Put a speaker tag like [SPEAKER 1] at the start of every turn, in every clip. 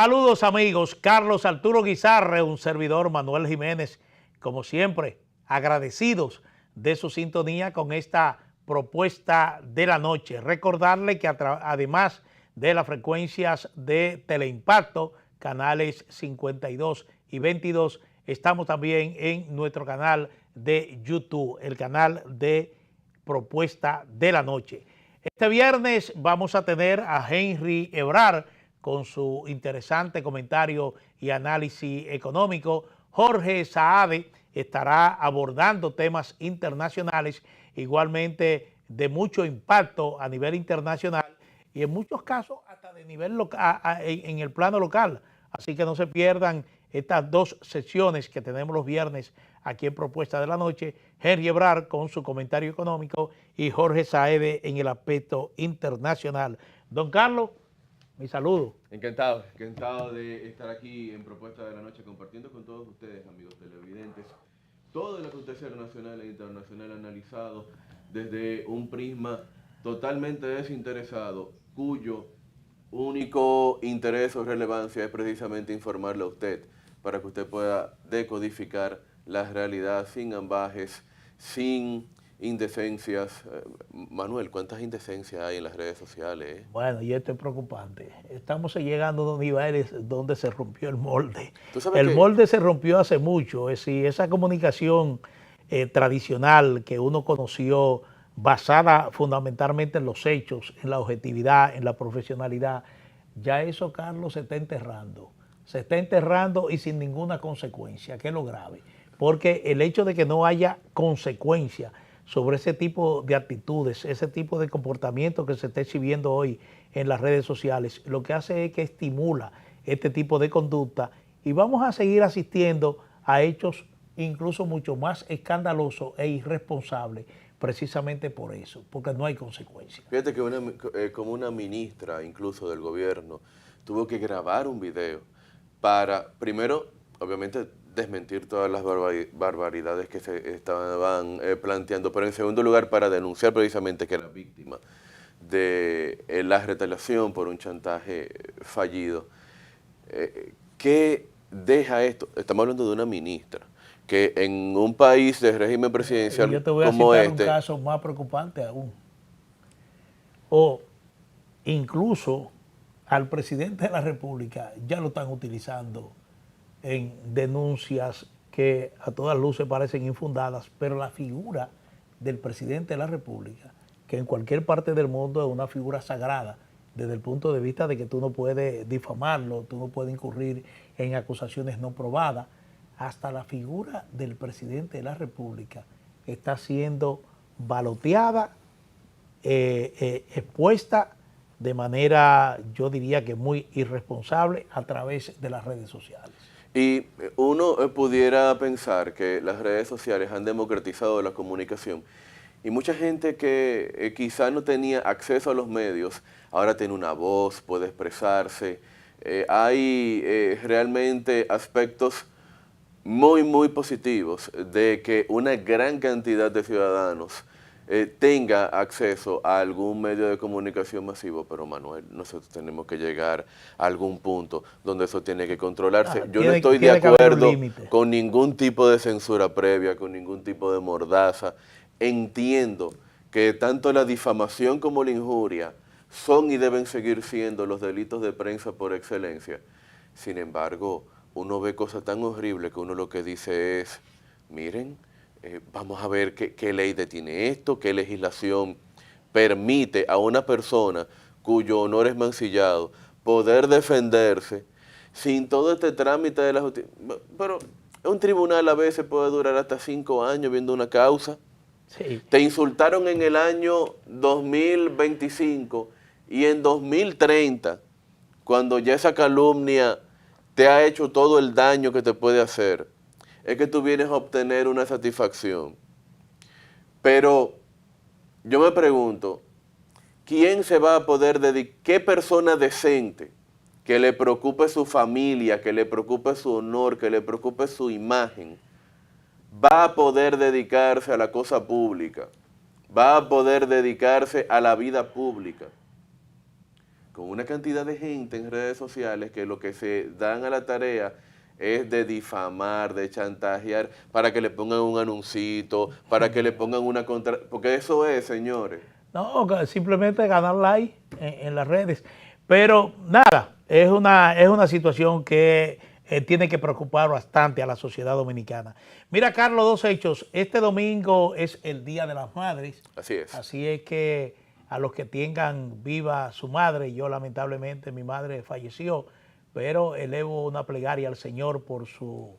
[SPEAKER 1] Saludos amigos, Carlos Arturo Guizarre, un servidor Manuel Jiménez, como siempre, agradecidos de su sintonía con esta propuesta de la noche. Recordarle que además de las frecuencias de Teleimpacto, canales 52 y 22, estamos también en nuestro canal de YouTube, el canal de Propuesta de la Noche. Este viernes vamos a tener a Henry Ebrard con su interesante comentario y análisis económico. Jorge Saade estará abordando temas internacionales, igualmente de mucho impacto a nivel internacional y en muchos casos hasta de nivel local, en el plano local. Así que no se pierdan estas dos sesiones que tenemos los viernes aquí en Propuesta de la Noche. Henry Ebrard con su comentario económico y Jorge Saade en el aspecto internacional. Don Carlos, mi saludo.
[SPEAKER 2] Encantado de estar aquí en Propuesta de la Noche compartiendo con todos ustedes, amigos televidentes, todo el acontecer nacional e internacional analizado desde un prisma totalmente desinteresado, cuyo único interés o relevancia es precisamente informarle a usted para que usted pueda decodificar la realidad sin ambajes, sin indecencias. Manuel, ¿cuántas indecencias hay en las redes sociales?
[SPEAKER 1] Bueno, y esto es preocupante. Estamos llegando a unos niveles donde se rompió el molde.
[SPEAKER 2] El
[SPEAKER 1] molde se rompió hace mucho. Es decir, esa comunicación tradicional que uno conoció, basada fundamentalmente en los hechos, en la objetividad, en la profesionalidad, ya eso, Carlos, se está enterrando. Se está enterrando y sin ninguna consecuencia, que es lo grave. Porque el hecho de que no haya consecuencia sobre ese tipo de actitudes, ese tipo de comportamiento que se está exhibiendo hoy en las redes sociales, lo que hace es que estimula este tipo de conducta y vamos a seguir asistiendo a hechos incluso mucho más escandalosos e irresponsables precisamente por eso, porque no hay consecuencias.
[SPEAKER 2] Fíjate que como una ministra incluso del gobierno tuvo que grabar un video para, primero, obviamente, desmentir todas las barbaridades que se estaban planteando, pero en segundo lugar para denunciar precisamente que era víctima de la retaliación por un chantaje fallido. ¿Qué deja esto? Estamos hablando de una ministra que en un país de régimen presidencial
[SPEAKER 1] yo te voy
[SPEAKER 2] como
[SPEAKER 1] a citar un caso más preocupante aún. O incluso al presidente de la República ya lo están utilizando en denuncias que a todas luces parecen infundadas, pero la figura del presidente de la República, que en cualquier parte del mundo es una figura sagrada, desde el punto de vista de que tú no puedes difamarlo, tú no puedes incurrir en acusaciones no probadas, hasta la figura del presidente de la República está siendo baloteada, expuesta de manera, yo diría que muy irresponsable a través de las redes sociales.
[SPEAKER 2] Y uno pudiera pensar que las redes sociales han democratizado la comunicación y mucha gente que quizá no tenía acceso a los medios, ahora tiene una voz, puede expresarse. Hay realmente aspectos muy positivos de que una gran cantidad de ciudadanos tenga acceso a algún medio de comunicación masivo, pero Manuel, nosotros tenemos que llegar a algún punto donde eso tiene que controlarse. Yo no estoy de acuerdo con ningún tipo de censura previa, con ningún tipo de mordaza. Entiendo que tanto la difamación como la injuria son y deben seguir siendo los delitos de prensa por excelencia. Sin embargo, uno ve cosas tan horribles que uno lo que dice es, miren, vamos a ver qué ley detiene esto, qué legislación permite a una persona cuyo honor es mancillado poder defenderse sin todo este trámite de la justicia. Pero un tribunal a veces puede durar hasta 5 años viendo una causa. Sí. Te insultaron en el año 2025 y en 2030, cuando ya esa calumnia te ha hecho todo el daño que te puede hacer, es que tú vienes a obtener una satisfacción. Pero yo me pregunto, ¿quién se va a poder dedicar? ¿Qué persona decente que le preocupe su familia, que le preocupe su honor, que le preocupe su imagen, va a poder dedicarse a la cosa pública? Va a poder dedicarse a la vida pública con una cantidad de gente en redes sociales que lo que se dan a la tarea es de difamar, de chantajear, para que le pongan un anuncito, para que le pongan una contra... Porque eso es, señores.
[SPEAKER 1] No, simplemente ganar like en las redes. Pero nada, es una situación que tiene que preocupar bastante a la sociedad dominicana. Mira, Carlos, dos hechos. Este domingo es el Día de las Madres.
[SPEAKER 2] Así es.
[SPEAKER 1] Así es que a los que tengan viva su madre, yo lamentablemente mi madre falleció, pero elevo una plegaria al Señor por su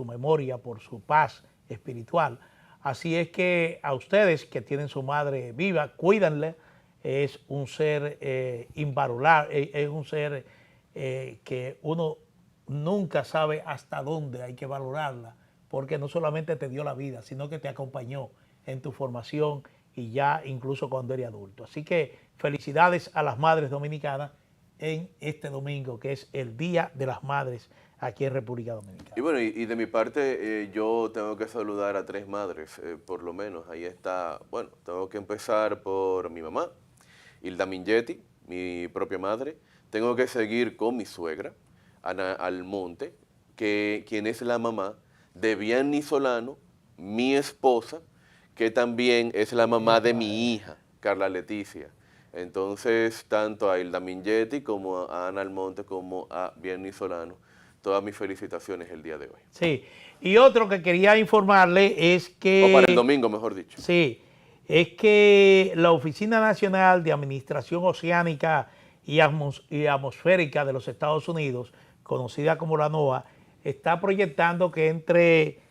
[SPEAKER 1] memoria, por su paz espiritual. Así es que a ustedes que tienen su madre viva, cuídenle. Es un ser invalorable, es un ser que uno nunca sabe hasta dónde hay que valorarla, porque no solamente te dio la vida, sino que te acompañó en tu formación y ya incluso cuando eres adulto. Así que felicidades a las madres dominicanas en este domingo, que es el Día de las Madres aquí en República Dominicana.
[SPEAKER 2] Y bueno, y de mi parte yo tengo que saludar a 3 madres, por lo menos. Ahí está, bueno, tengo que empezar por mi mamá, Hilda Mingetti, mi propia madre. Tengo que seguir con mi suegra, Ana Almonte, quien es la mamá de Vianney Solano, mi esposa, que también es la mamá de mi hija, Carla Leticia. Entonces, tanto a Hilda Mingetti como a Ana Almonte como a Vianney Solano, todas mis felicitaciones el día de hoy.
[SPEAKER 1] Sí, y otro que quería informarle es que...
[SPEAKER 2] O para el domingo, mejor dicho.
[SPEAKER 1] Sí, es que la Oficina Nacional de Administración Oceánica y Atmosférica de los Estados Unidos, conocida como la NOAA, está proyectando que entre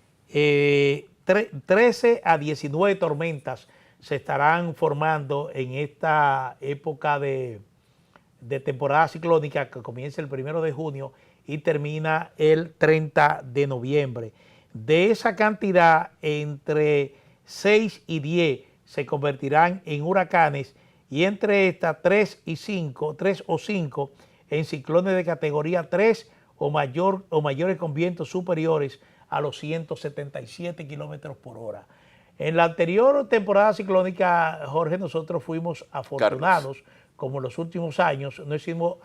[SPEAKER 1] 13 a 19 tormentas se estarán formando en esta época de temporada ciclónica que comienza el 1 de junio y termina el 30 de noviembre. De esa cantidad, entre 6 y 10 se convertirán en huracanes y entre estas 3 o 5 en ciclones de categoría 3 o mayores con vientos superiores a los 177 kilómetros por hora. En la anterior temporada ciclónica, Jorge, nosotros fuimos afortunados, Carlos, como en los últimos años, no hemos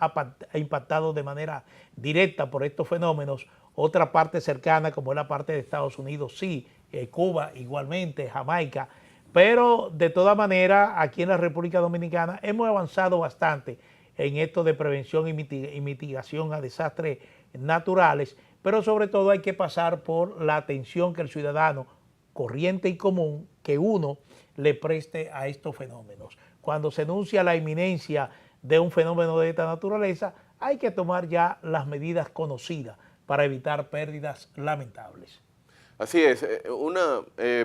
[SPEAKER 1] impactado de manera directa por estos fenómenos. Otra parte cercana, como es la parte de Estados Unidos, sí, Cuba igualmente, Jamaica, pero de todas maneras, aquí en la República Dominicana hemos avanzado bastante en esto de prevención y mitigación a desastres naturales, pero sobre todo hay que pasar por la atención que el ciudadano corriente y común, que uno le preste a estos fenómenos. Cuando se anuncia la inminencia de un fenómeno de esta naturaleza, hay que tomar ya las medidas conocidas para evitar pérdidas lamentables.
[SPEAKER 2] Así es, una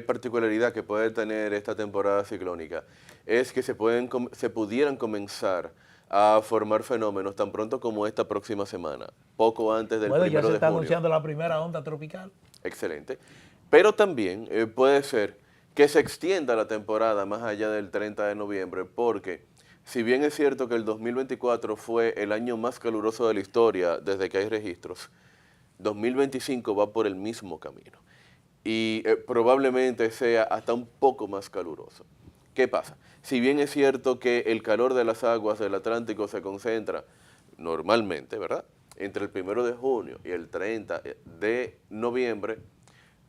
[SPEAKER 2] particularidad que puede tener esta temporada ciclónica es que se pudieran comenzar a formar fenómenos tan pronto como esta próxima semana, poco antes del 1 de junio.
[SPEAKER 1] Bueno, ya se está anunciando la primera onda tropical.
[SPEAKER 2] Excelente. Pero también puede ser que se extienda la temporada más allá del 30 de noviembre, porque si bien es cierto que el 2024 fue el año más caluroso de la historia desde que hay registros, 2025 va por el mismo camino y probablemente sea hasta un poco más caluroso. ¿Qué pasa? Si bien es cierto que el calor de las aguas del Atlántico se concentra normalmente, ¿verdad?, entre el 1 de junio y el 30 de noviembre,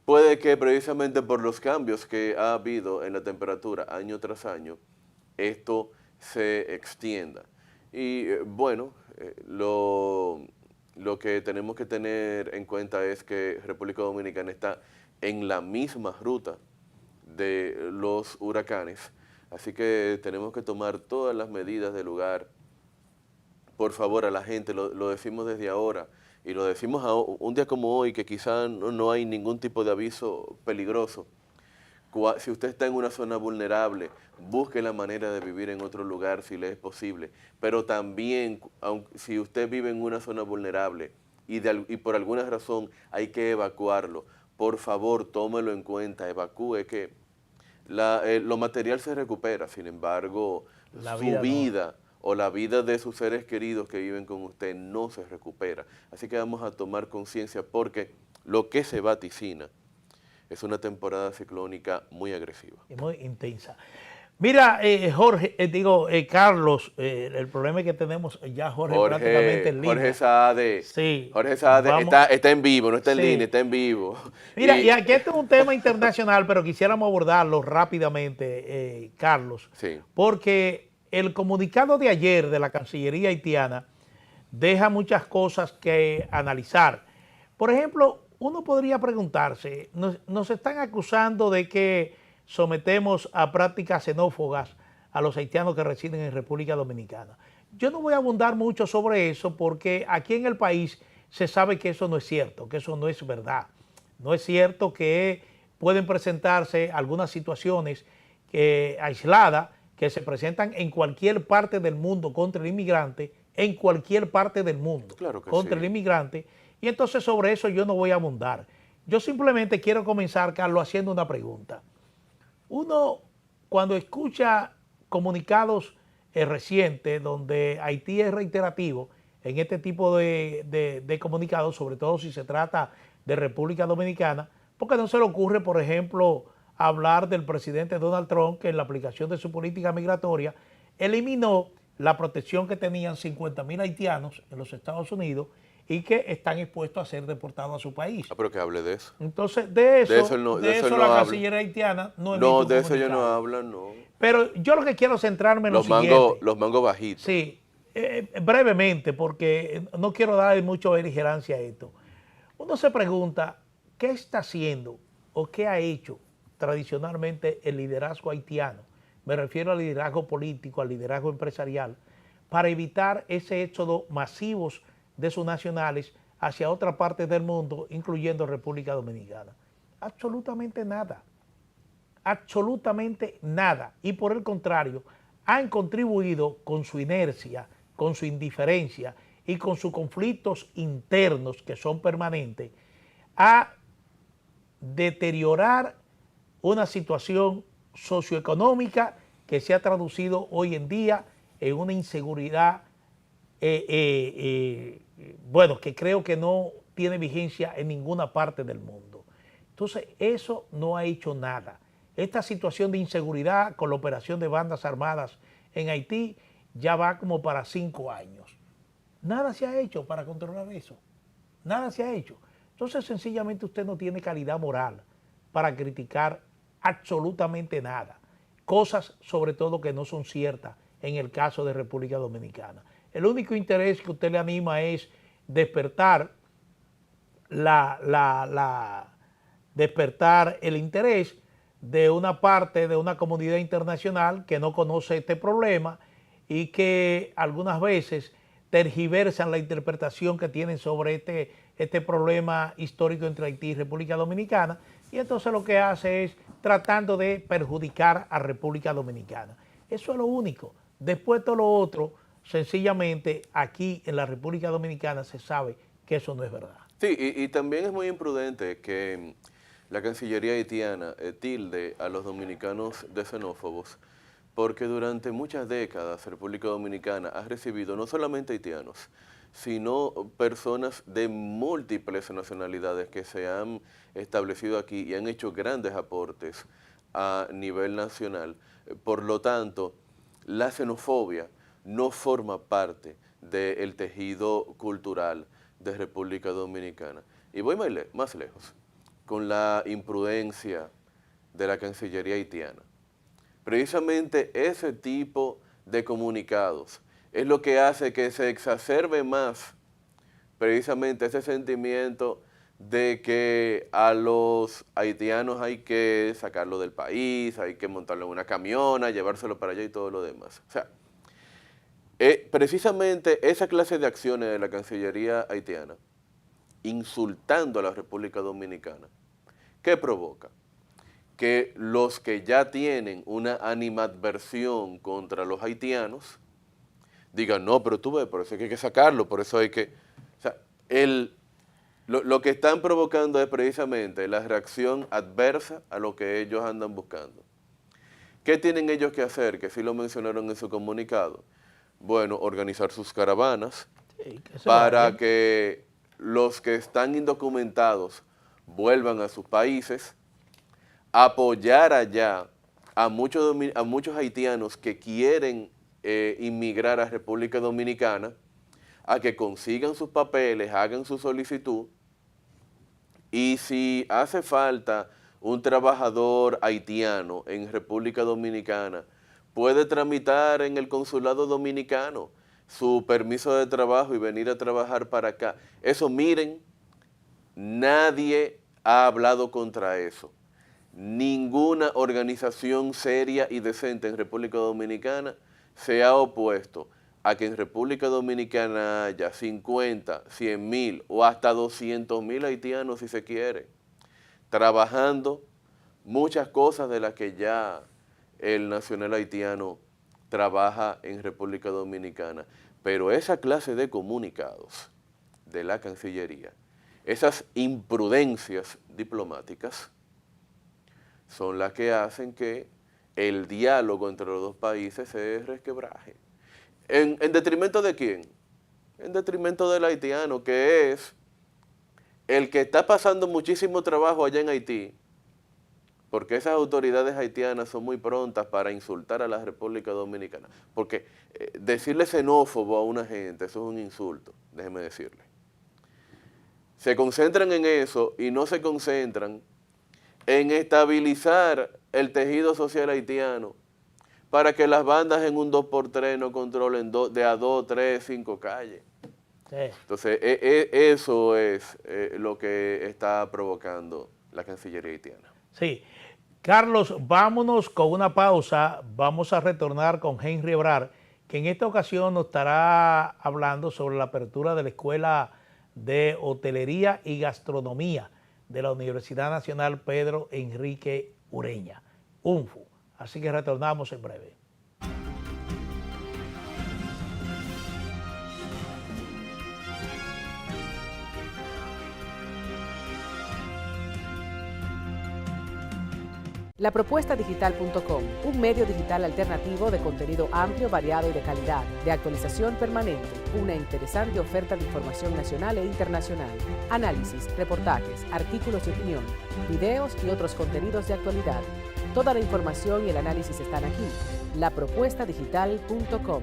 [SPEAKER 2] puede que precisamente por los cambios que ha habido en la temperatura año tras año, esto se extienda. Y bueno, lo que tenemos que tener en cuenta es que República Dominicana está en la misma ruta de los huracanes, así que tenemos que tomar todas las medidas del lugar. Por favor, a la gente, lo decimos desde ahora, y lo decimos un día como hoy, que quizá no hay ningún tipo de aviso peligroso. Si usted está en una zona vulnerable, busque la manera de vivir en otro lugar si le es posible. Pero también, si usted vive en una zona vulnerable y por alguna razón hay que evacuarlo, por favor, tómelo en cuenta, evacúe, que lo material se recupera, sin embargo, su vida o la vida de sus seres queridos que viven con usted no se recupera. Así que vamos a tomar conciencia, porque lo que se vaticina es una temporada ciclónica muy agresiva.
[SPEAKER 1] Y muy intensa. Mira, Jorge, Carlos, el problema es que tenemos ya Jorge prácticamente en línea.
[SPEAKER 2] Jorge Saade,
[SPEAKER 1] Sí,
[SPEAKER 2] Jorge Saade
[SPEAKER 1] vamos,
[SPEAKER 2] está en vivo, no está en
[SPEAKER 1] sí.
[SPEAKER 2] línea, está en vivo.
[SPEAKER 1] Mira, y aquí este es un tema internacional, pero quisiéramos abordarlo rápidamente, Carlos,
[SPEAKER 2] Sí.
[SPEAKER 1] porque el comunicado de ayer de la Cancillería haitiana deja muchas cosas que analizar. Por ejemplo, uno podría preguntarse, nos están acusando de que sometemos a prácticas xenófobas a los haitianos que residen en República Dominicana. Yo no voy a abundar mucho sobre eso porque aquí en el país se sabe que eso no es cierto, que eso no es verdad. No es cierto que pueden presentarse algunas situaciones aisladas que se presentan en cualquier parte del mundo contra el inmigrante, en cualquier parte del mundo
[SPEAKER 2] Claro que
[SPEAKER 1] contra
[SPEAKER 2] sí.
[SPEAKER 1] el inmigrante, y entonces sobre eso yo no voy a abundar. Yo simplemente quiero comenzar, Carlos, haciendo una pregunta. Uno, cuando escucha comunicados recientes donde Haití es reiterativo en este tipo de comunicados, sobre todo si se trata de República Dominicana, porque no se le ocurre, por ejemplo, hablar del presidente Donald Trump, que en la aplicación de su política migratoria eliminó la protección que tenían 50.000 haitianos en los Estados Unidos y que están expuestos a ser deportados a su país.
[SPEAKER 2] Ah, pero que hable de eso.
[SPEAKER 1] Entonces, de eso
[SPEAKER 2] él no
[SPEAKER 1] la
[SPEAKER 2] habla.
[SPEAKER 1] Cancillería haitiana no emite
[SPEAKER 2] No,
[SPEAKER 1] un
[SPEAKER 2] de eso ellos no
[SPEAKER 1] comunicado.
[SPEAKER 2] hablan, no.
[SPEAKER 1] Pero yo lo que quiero centrarme en lo siguiente.
[SPEAKER 2] Los mangos bajitos.
[SPEAKER 1] Sí, brevemente, porque no quiero dar mucha beligerancia a esto. Uno se pregunta, ¿qué está haciendo o qué ha hecho tradicionalmente el liderazgo haitiano? Me refiero al liderazgo político, al liderazgo empresarial, para evitar ese éxodo masivos de sus nacionales hacia otra parte del mundo, incluyendo República Dominicana. Absolutamente nada. Absolutamente nada. Y por el contrario, han contribuido con su inercia, con su indiferencia y con sus conflictos internos que son permanentes a deteriorar una situación socioeconómica que se ha traducido hoy en día en una inseguridad, bueno, que creo que no tiene vigencia en ninguna parte del mundo. Entonces, eso no ha hecho nada. Esta situación de inseguridad con la operación de bandas armadas en Haití ya va como para 5 años. Nada se ha hecho para controlar eso. Nada se ha hecho. Entonces, sencillamente usted no tiene calidad moral para criticar absolutamente nada. Cosas, sobre todo, que no son ciertas en el caso de República Dominicana. El único interés que usted le anima es despertar despertar el interés de una parte de una comunidad internacional que no conoce este problema y que algunas veces tergiversan la interpretación que tienen sobre este problema histórico entre Haití y República Dominicana, y entonces lo que hace es tratando de perjudicar a República Dominicana. Eso es lo único. Después todo lo otro, sencillamente aquí en la República Dominicana se sabe que eso no es verdad.
[SPEAKER 2] Sí, y también es muy imprudente que la Cancillería haitiana tilde a los dominicanos de xenófobos, porque durante muchas décadas República Dominicana ha recibido no solamente haitianos, sino personas de múltiples nacionalidades que se han establecido aquí y han hecho grandes aportes a nivel nacional. Por lo tanto, la xenofobia no forma parte del tejido cultural de República Dominicana. Y voy más lejos, con la imprudencia de la Cancillería haitiana. Precisamente ese tipo de comunicados es lo que hace que se exacerbe más precisamente ese sentimiento de que a los haitianos hay que sacarlo del país, hay que montarlo en una camiona, llevárselo para allá y todo lo demás. O sea, precisamente esa clase de acciones de la Cancillería haitiana, insultando a la República Dominicana, ¿qué provoca? Que los que ya tienen una animadversión contra los haitianos digan, no, pero tú ves, por eso hay que sacarlo, por eso hay que... O sea, lo que están provocando es precisamente la reacción adversa a lo que ellos andan buscando. ¿Qué tienen ellos que hacer? Que sí lo mencionaron en su comunicado. Bueno, organizar sus caravanas para que los que están indocumentados vuelvan a sus países, apoyar allá a muchos haitianos que quieren inmigrar a República Dominicana a que consigan sus papeles, hagan su solicitud, y si hace falta un trabajador haitiano en República Dominicana, puede tramitar en el consulado dominicano su permiso de trabajo y venir a trabajar para acá. Eso, miren, nadie ha hablado contra eso. Ninguna organización seria y decente en República Dominicana se ha opuesto a que en República Dominicana haya 50, 100,000 o hasta 200,000 haitianos, si se quiere, trabajando muchas cosas de las que ya el nacional haitiano trabaja en República Dominicana. Pero esa clase de comunicados de la Cancillería, esas imprudencias diplomáticas, son las que hacen que el diálogo entre los dos países se resquebraje. ¿En detrimento de quién? En detrimento del haitiano, que es el que está pasando muchísimo trabajo allá en Haití, porque esas autoridades haitianas son muy prontas para insultar a la República Dominicana. Porque decirle xenófobo a una gente, eso es un insulto, déjeme decirle. Se concentran en eso y no se concentran en estabilizar el tejido social haitiano para que las bandas en un 2x3 no controlen de a 2, 3, 5 calles. Sí. Entonces, eso es lo que está provocando la Cancillería haitiana.
[SPEAKER 1] Sí. Carlos, vámonos con una pausa. Vamos a retornar con Henry Ebrard, que en esta ocasión nos estará hablando sobre la apertura de la Escuela de Hotelería y Gastronomía de la Universidad Nacional Pedro Enrique Ureña, UNFU. Así que retornamos en breve.
[SPEAKER 3] Lapropuestadigital.com, un medio digital alternativo de contenido amplio, variado y de calidad, de actualización permanente, una interesante oferta de información nacional e internacional, análisis, reportajes, artículos de opinión, videos y otros contenidos de actualidad. Toda la información y el análisis están aquí. Lapropuestadigital.com.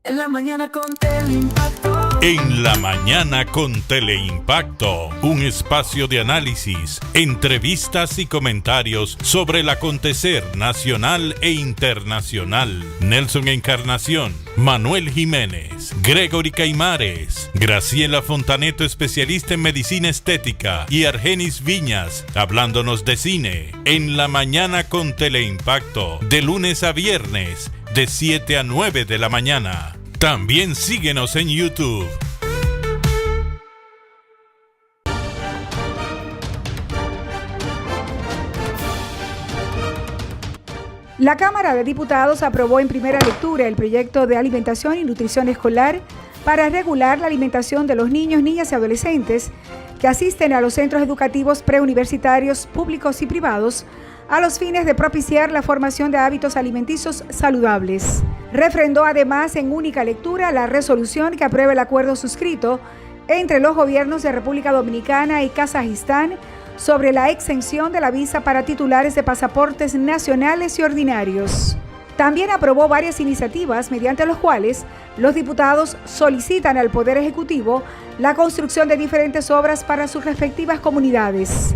[SPEAKER 4] En la mañana con Teleimpacto.
[SPEAKER 5] En la mañana con Teleimpacto, un espacio de análisis, entrevistas y comentarios sobre el acontecer nacional e internacional. Nelson Encarnación, Manuel Jiménez, Gregory Caimares, Graciela Fontaneto, especialista en medicina estética, y Argenis Viñas, hablándonos de cine. En la mañana con Teleimpacto, de lunes a viernes, de 7 a 9 de la mañana. También síguenos en YouTube.
[SPEAKER 6] La Cámara de Diputados aprobó en primera lectura el proyecto de alimentación y nutrición escolar para regular la alimentación de los niños, niñas y adolescentes que asisten a los centros educativos preuniversitarios públicos y privados a los fines de propiciar la formación de hábitos alimenticios saludables. Refrendó además en única lectura la resolución que aprueba el acuerdo suscrito entre los gobiernos de República Dominicana y Kazajistán sobre la exención de la visa para titulares de pasaportes nacionales y ordinarios. También aprobó varias iniciativas mediante las cuales los diputados solicitan al Poder Ejecutivo la construcción de diferentes obras para sus respectivas comunidades.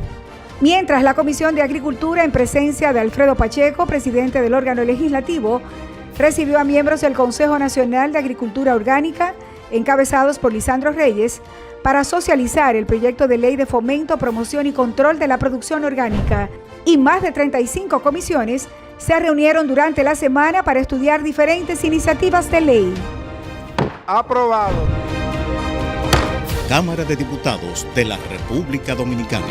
[SPEAKER 6] Mientras la Comisión de Agricultura, en presencia de Alfredo Pacheco, presidente del órgano legislativo, recibió a miembros del Consejo Nacional de Agricultura Orgánica, encabezados por Lisandro Reyes, para socializar el proyecto de ley de fomento, promoción y control de la producción orgánica. Y más de 35 comisiones se reunieron durante la semana para estudiar diferentes iniciativas de ley.
[SPEAKER 7] Aprobado.
[SPEAKER 8] Cámara de Diputados de la República Dominicana.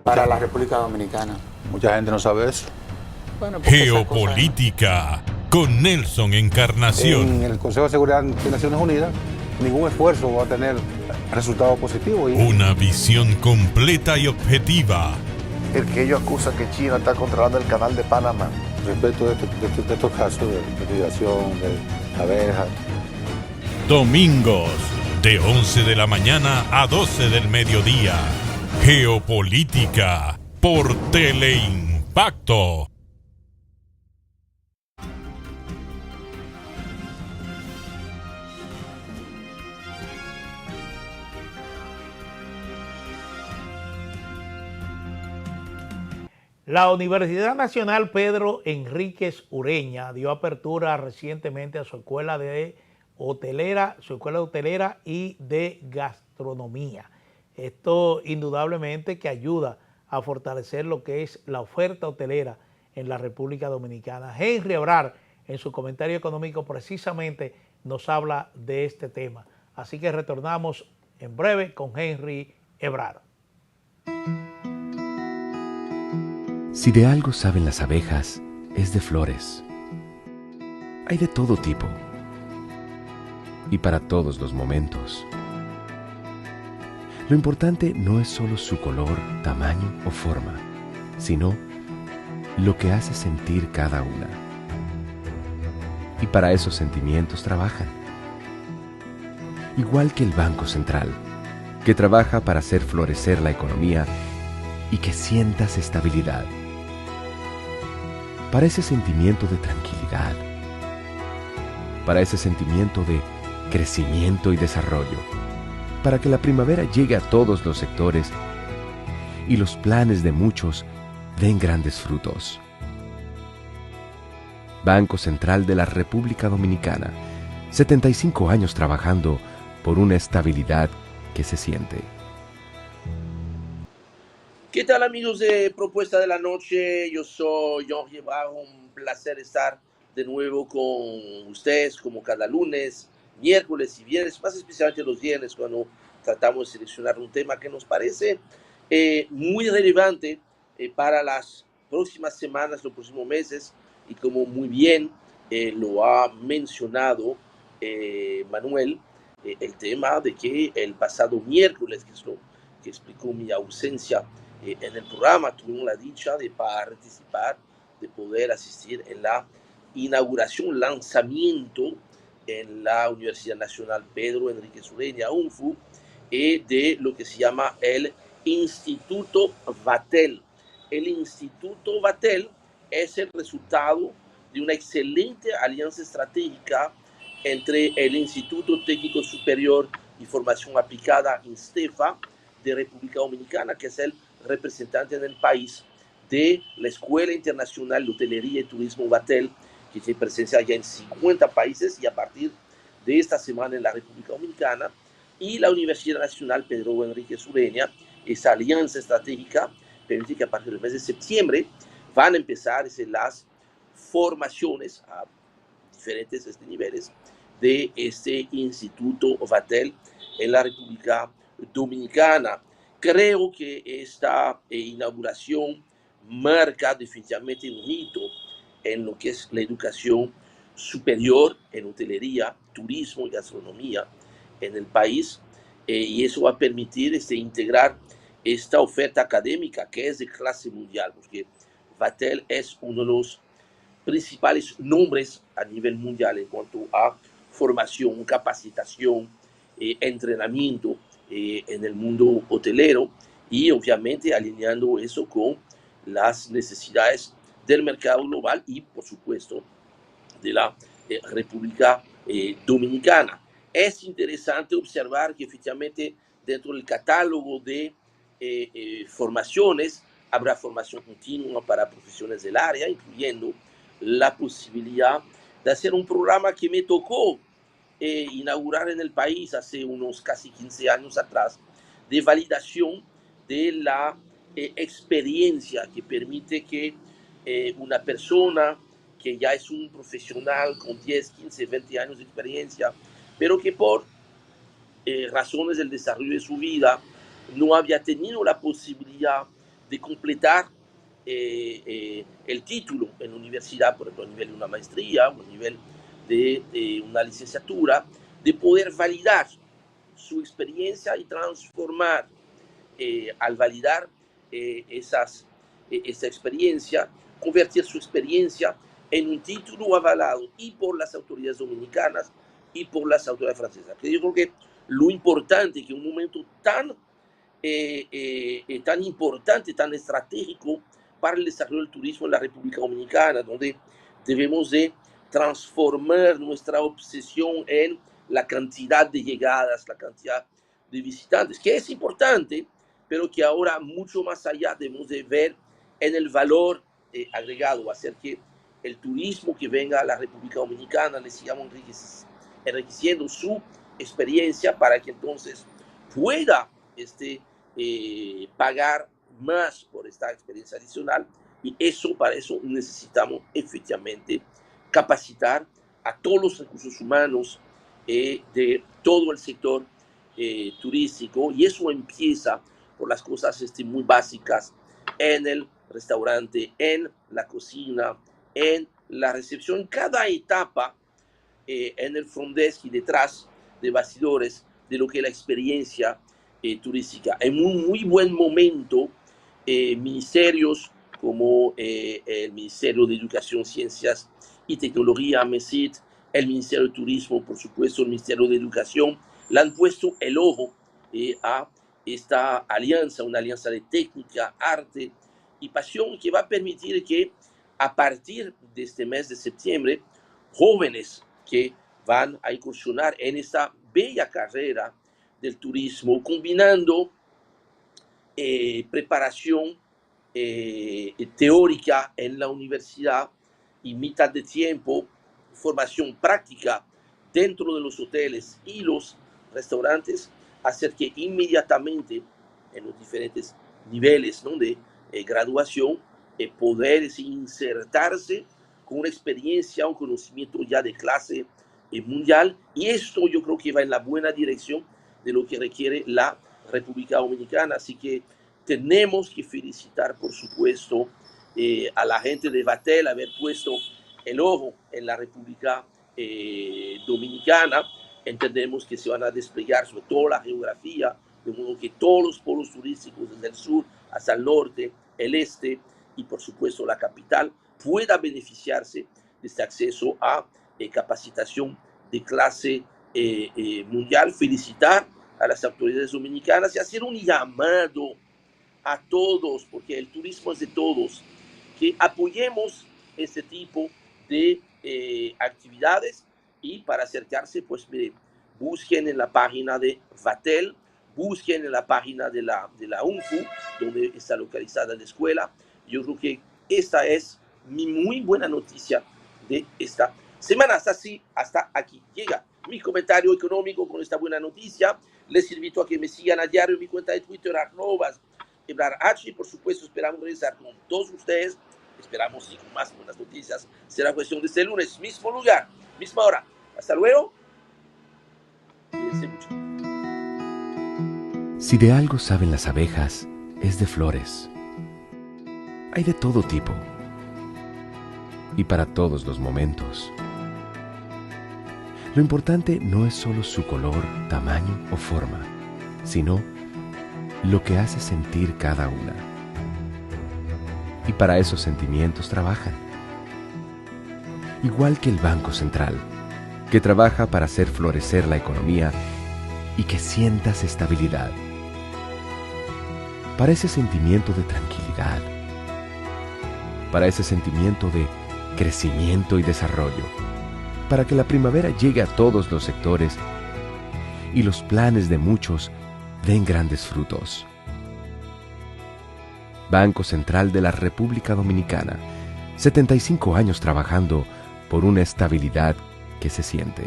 [SPEAKER 7] Para la República Dominicana. Mucha gente no sabe eso.
[SPEAKER 5] Bueno, Geopolítica con Nelson Encarnación.
[SPEAKER 7] En el Consejo de Seguridad de Naciones Unidas, ningún esfuerzo va a tener resultado positivo.
[SPEAKER 5] Una visión completa y objetiva.
[SPEAKER 9] El que ellos acusan que China está controlando el canal de Panamá.
[SPEAKER 7] Respecto de estos casos de migración, de abejas.
[SPEAKER 5] Domingos, de 11 de la mañana a 12 del mediodía. Geopolítica por Teleimpacto.
[SPEAKER 1] La Universidad Nacional Pedro Enríquez Ureña dio apertura recientemente a su escuela de hotelera y de gastronomía. Esto indudablemente que ayuda a fortalecer lo que es la oferta hotelera en la República Dominicana. Henry Ebrar, en su comentario económico, precisamente nos habla de este tema. Así que retornamos en breve con Henry Ebrar.
[SPEAKER 10] Si de algo saben las abejas, es de flores. Hay de todo tipo y para todos los momentos. Lo importante no es solo su color, tamaño o forma, sino lo que hace sentir cada una. Y para esos sentimientos trabajan. Igual que el Banco Central, que trabaja para hacer florecer la economía y que sientas estabilidad. Para ese sentimiento de tranquilidad. Para ese sentimiento de crecimiento y desarrollo. Para que la primavera llegue a todos los sectores y los planes de muchos den grandes frutos. Banco Central de la República Dominicana, 75 años trabajando por una estabilidad que se siente.
[SPEAKER 11] ¿Qué tal, amigos de Propuesta de la Noche? Yo soy Henry Ebrar, un placer estar de nuevo con ustedes como cada lunes, miércoles y viernes, más especialmente los viernes, cuando tratamos de seleccionar un tema que nos parece muy relevante para las próximas semanas, los próximos meses, y como muy bien lo ha mencionado Manuel, el tema de que el pasado miércoles, que es lo que explicó mi ausencia en el programa, tuvimos la dicha de participar, de poder asistir en la inauguración, lanzamiento en la Universidad Nacional Pedro Enríquez Ureña, UNFU, de lo que se llama el Instituto Vatel. El Instituto Vatel es el resultado de una excelente alianza estratégica entre el Instituto Técnico Superior y Formación Aplicada, INSTEFA, de República Dominicana, que es el representante en el país de la Escuela Internacional de Hotelería y Turismo Vatel, que tiene presencia ya en 50 países y a partir de esta semana en la República Dominicana, y la Universidad Nacional Pedro Enríquez Ureña. Esa alianza estratégica permite que a partir del mes de septiembre van a empezar las formaciones a diferentes niveles de este Instituto Vatel en la República Dominicana. Creo que esta inauguración marca definitivamente un hito en lo que es la educación superior en hotelería, turismo y gastronomía en el país, y eso va a permitir integrar esta oferta académica que es de clase mundial, porque Vatel es uno de los principales nombres a nivel mundial en cuanto a formación, capacitación, entrenamiento en el mundo hotelero, y obviamente alineando eso con las necesidades del mercado global y, por supuesto, de la República Dominicana. Es interesante observar que efectivamente dentro del catálogo de formaciones habrá formación continua para profesiones del área, incluyendo la posibilidad de hacer un programa que me tocó inaugurar en el país hace unos casi 15 años atrás, de validación de la experiencia que permite que una persona que ya es un profesional con 10, 15, 20 años de experiencia, pero que por razones del desarrollo de su vida no había tenido la posibilidad de completar el título en la universidad, por ejemplo, a nivel de una maestría o a nivel de una licenciatura, de poder validar su experiencia y transformar, al validar esa experiencia, convertir su experiencia en un título avalado y por las autoridades dominicanas y por las autoridades francesas. Que yo creo que lo importante es que en un momento tan tan importante, tan estratégico para el desarrollo del turismo en la República Dominicana, donde debemos de transformar nuestra obsesión en la cantidad de llegadas, la cantidad de visitantes, que es importante, pero que ahora mucho más allá debemos de ver en el valor agregado, hacer que el turismo que venga a la República Dominicana le sigamos enriqueciendo su experiencia para que entonces pueda pagar más por esta experiencia adicional, y para eso necesitamos efectivamente capacitar a todos los recursos humanos de todo el sector turístico, y eso empieza por las cosas muy básicas en el restaurante, en la cocina, en la recepción, en cada etapa, en el front desk y detrás de bastidores de lo que es la experiencia turística. En un muy buen momento, ministerios como el Ministerio de Educación, Ciencias y Tecnología, MESIT, el Ministerio de Turismo, por supuesto, el Ministerio de Educación, le han puesto el ojo a esta alianza, una alianza de técnica, arte y pasión que va a permitir que a partir de este mes de septiembre, jóvenes que van a incursionar en esta bella carrera del turismo, combinando preparación teórica en la universidad y mitad de tiempo, formación práctica dentro de los hoteles y los restaurantes, hacer que inmediatamente en los diferentes niveles, ¿no?, de graduación, poder insertarse con una experiencia, un conocimiento ya de clase mundial, y esto yo creo que va en la buena dirección de lo que requiere la República Dominicana. Así que tenemos que felicitar, por supuesto, a la gente de Vatel haber puesto el ojo en la República Dominicana. Entendemos que se van a desplegar sobre todo la geografía, de modo que todos los polos turísticos desde el sur hasta el norte, el este y por supuesto la capital pueda beneficiarse de este acceso a capacitación de clase mundial. Felicitar a las autoridades dominicanas y hacer un llamado a todos, porque el turismo es de todos, que apoyemos este tipo de actividades. Y para acercarse, pues miren, busquen en la página de Vatel, busquen en la página de la UNFU, donde está localizada la escuela. Yo creo que esta es mi muy buena noticia de esta semana. Hasta aquí llega mi comentario económico con esta buena noticia. Les invito a que me sigan a diario en mi cuenta de Twitter, @EbrarH, y por supuesto esperamos regresar con todos ustedes. Esperamos y con más buenas noticias. Será cuestión de este lunes, mismo lugar, misma hora. Hasta luego. Cuídense mucho.
[SPEAKER 10] Si de algo saben las abejas, es de flores. Hay de todo tipo y para todos los momentos. Lo importante no es solo su color, tamaño o forma, sino lo que hace sentir cada una. Y para esos sentimientos trabajan. Igual que el Banco Central, que trabaja para hacer florecer la economía y que sientas estabilidad. Para ese sentimiento de tranquilidad. Para ese sentimiento de crecimiento y desarrollo. Para que la primavera llegue a todos los sectores y los planes de muchos den grandes frutos. Banco Central de la República Dominicana, 75 años trabajando por una estabilidad que se siente.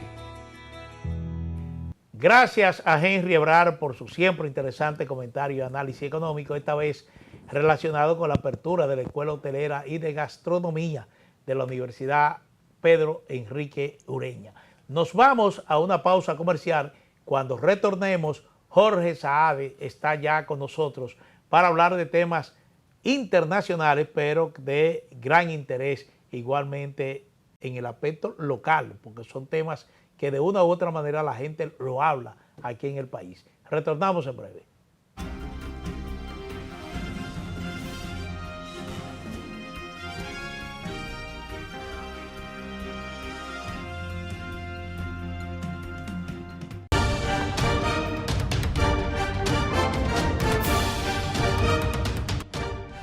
[SPEAKER 1] Gracias a Henry Ebrard por su siempre interesante comentario y análisis económico, esta vez relacionado con la apertura de la Escuela Hotelera y de Gastronomía de la Universidad Pedro Enrique Ureña. Nos vamos a una pausa comercial. Cuando retornemos, Jorge Saade está ya con nosotros para hablar de temas internacionales, pero de gran interés igualmente en el aspecto local, porque son temas que de una u otra manera la gente lo habla aquí en el país. Retornamos en breve.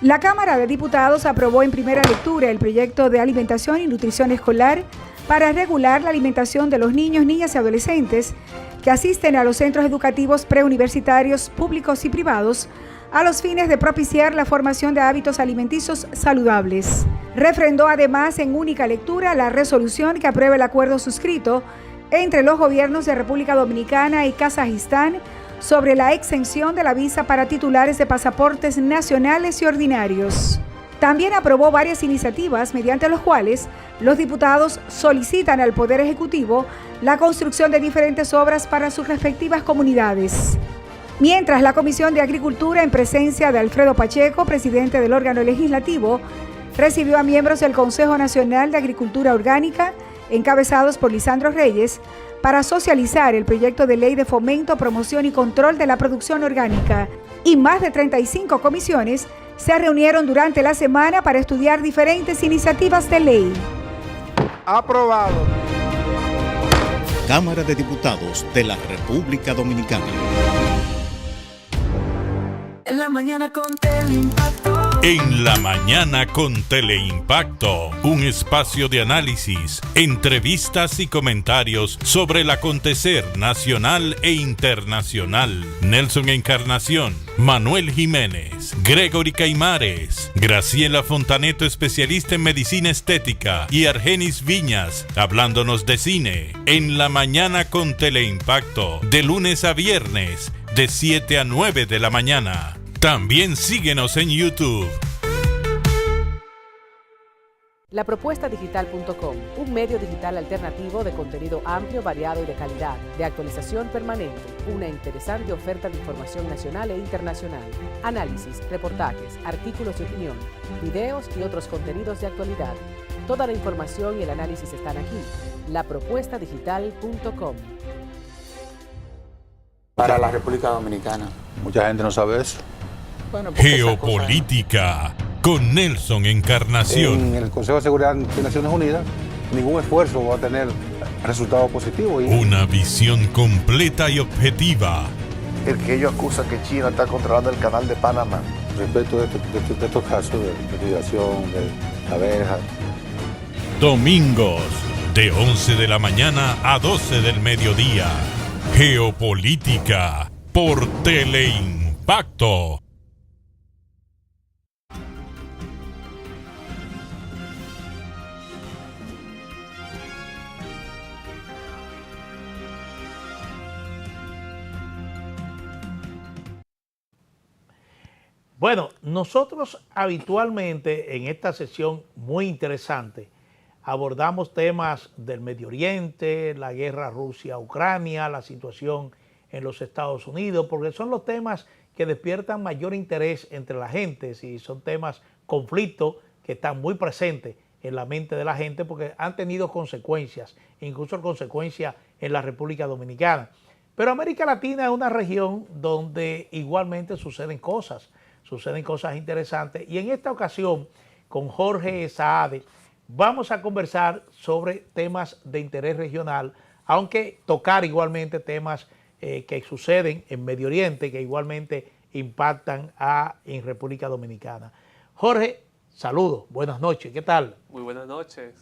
[SPEAKER 6] La Cámara de Diputados aprobó en primera lectura el proyecto de alimentación y nutrición escolar para regular la alimentación de los niños, niñas y adolescentes que asisten a los centros educativos preuniversitarios públicos y privados a los fines de propiciar la formación de hábitos alimenticios saludables. Refrendó además en única lectura la resolución que aprueba el acuerdo suscrito entre los gobiernos de República Dominicana y Kazajistán sobre la exención de la visa para titulares de pasaportes nacionales y ordinarios. También aprobó varias iniciativas mediante las cuales los diputados solicitan al Poder Ejecutivo la construcción de diferentes obras para sus respectivas comunidades. Mientras la Comisión de Agricultura, en presencia de Alfredo Pacheco, presidente del órgano legislativo, recibió a miembros del Consejo Nacional de Agricultura Orgánica, encabezados por Lisandro Reyes, para socializar el proyecto de ley de fomento, promoción y control de la producción orgánica. Y más de 35 comisiones se reunieron durante la semana para estudiar diferentes iniciativas de ley.
[SPEAKER 12] Aprobado.
[SPEAKER 8] Cámara de Diputados de la República Dominicana.
[SPEAKER 4] En la mañana con Teleimpacto.
[SPEAKER 5] En la mañana con Teleimpacto, un espacio de análisis, entrevistas y comentarios sobre el acontecer nacional e internacional. Nelson Encarnación, Manuel Jiménez, Gregory Caimares, Graciela Fontaneto, especialista en medicina estética, y Argenis Viñas, hablándonos de cine. En la mañana con Teleimpacto, de lunes a viernes, de 7 a 9 de la mañana. También síguenos en YouTube.
[SPEAKER 3] Lapropuestadigital.com, un medio digital alternativo de contenido amplio, variado y de calidad, de actualización permanente, una interesante oferta de información nacional e internacional, análisis, reportajes, artículos de opinión, videos y otros contenidos de actualidad. Toda la información y el análisis están aquí. Lapropuestadigital.com.
[SPEAKER 12] Para la República Dominicana.
[SPEAKER 7] Mucha gente no sabe eso.
[SPEAKER 12] Bueno,
[SPEAKER 5] Geopolítica con Nelson Encarnación.
[SPEAKER 7] En el Consejo de Seguridad de Naciones Unidas, ningún esfuerzo va a tener resultados positivos.
[SPEAKER 5] Una visión completa y objetiva.
[SPEAKER 9] El que ellos acusan que China está controlando el canal de Panamá.
[SPEAKER 7] Respecto de estos casos de migración, de abejas.
[SPEAKER 5] Domingos, de 11 de la mañana a 12 del mediodía. Geopolítica por Teleimpacto.
[SPEAKER 1] Bueno, nosotros habitualmente en esta sesión muy interesante abordamos temas del Medio Oriente, la guerra Rusia-Ucrania, la situación en los Estados Unidos, porque son los temas que despiertan mayor interés entre la gente, y son temas, conflictos que están muy presentes en la mente de la gente porque han tenido consecuencias, incluso consecuencias en la República Dominicana. Pero América Latina es una región donde igualmente suceden cosas interesantes, y en esta ocasión con Jorge Saade vamos a conversar sobre temas de interés regional, aunque tocar igualmente temas que suceden en Medio Oriente, que igualmente impactan en República Dominicana. Jorge, saludos, buenas noches, ¿qué tal?
[SPEAKER 13] Muy buenas noches,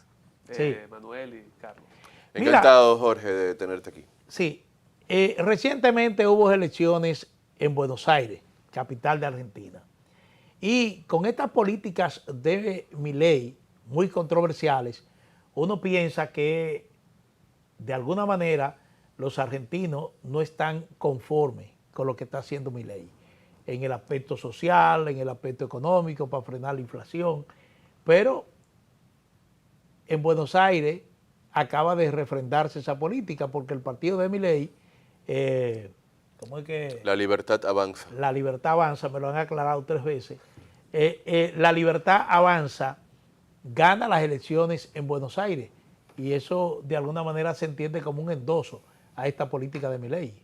[SPEAKER 1] sí.
[SPEAKER 13] Manuel y Carlos.
[SPEAKER 2] Encantado, Jorge, de tenerte aquí.
[SPEAKER 1] Sí, recientemente hubo elecciones en Buenos Aires, capital de Argentina, y con estas políticas de Milei muy controversiales, uno piensa que de alguna manera los argentinos no están conformes con lo que está haciendo Milei en el aspecto social, en el aspecto económico, para frenar la inflación, pero en Buenos Aires acaba de refrendarse esa política porque el partido de Milei, ¿cómo es que?
[SPEAKER 2] La Libertad Avanza.
[SPEAKER 1] La Libertad Avanza, me lo han aclarado 3 veces. La Libertad Avanza gana las elecciones en Buenos Aires, y eso de alguna manera se entiende como un endoso a esta política de Milei.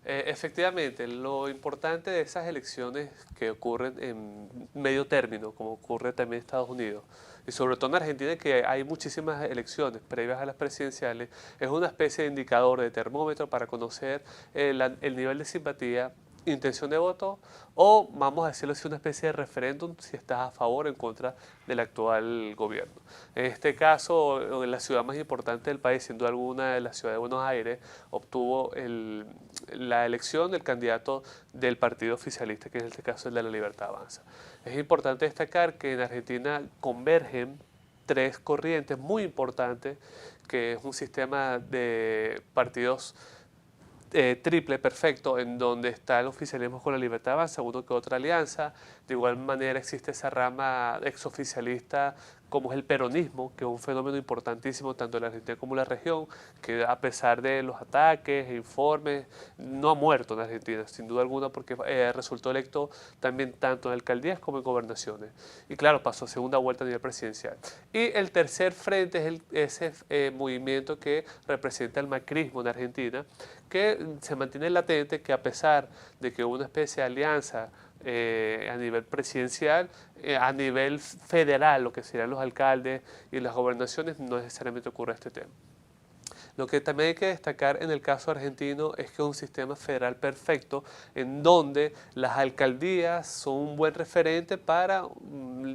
[SPEAKER 13] Efectivamente, lo importante de esas elecciones que ocurren en medio término, como ocurre también en Estados Unidos, y sobre todo en Argentina, que hay muchísimas elecciones previas a las presidenciales, es una especie de indicador, de termómetro para conocer el nivel de simpatía intención de voto o, vamos a decirlo así, una especie de referéndum si estás a favor o en contra del actual gobierno. En este caso, en la ciudad más importante del país, siendo alguna de la ciudad de Buenos Aires, obtuvo la elección del candidato del partido oficialista, que en este caso es el de La Libertad Avanza. Es importante destacar que en Argentina convergen tres corrientes muy importantes, que es un sistema de partidos triple perfecto, en donde está el oficialismo con La Libertad Avanza, uno que otra alianza. De igual manera existe esa rama exoficialista como es el peronismo, que es un fenómeno importantísimo tanto en la Argentina como en la región, que a pesar de los ataques e informes, no ha muerto en Argentina, sin duda alguna, porque resultó electo también tanto en alcaldías como en gobernaciones. Y claro, pasó a segunda vuelta a nivel presidencial. Y el tercer frente es ese movimiento que representa el macrismo en Argentina, que se mantiene latente, que a pesar de que hubo una especie de alianza a nivel presidencial, a nivel federal, lo que serían los alcaldes y las gobernaciones, no necesariamente ocurre este tema. Lo que también hay que destacar en el caso argentino es que es un sistema federal perfecto en donde las alcaldías son un buen referente para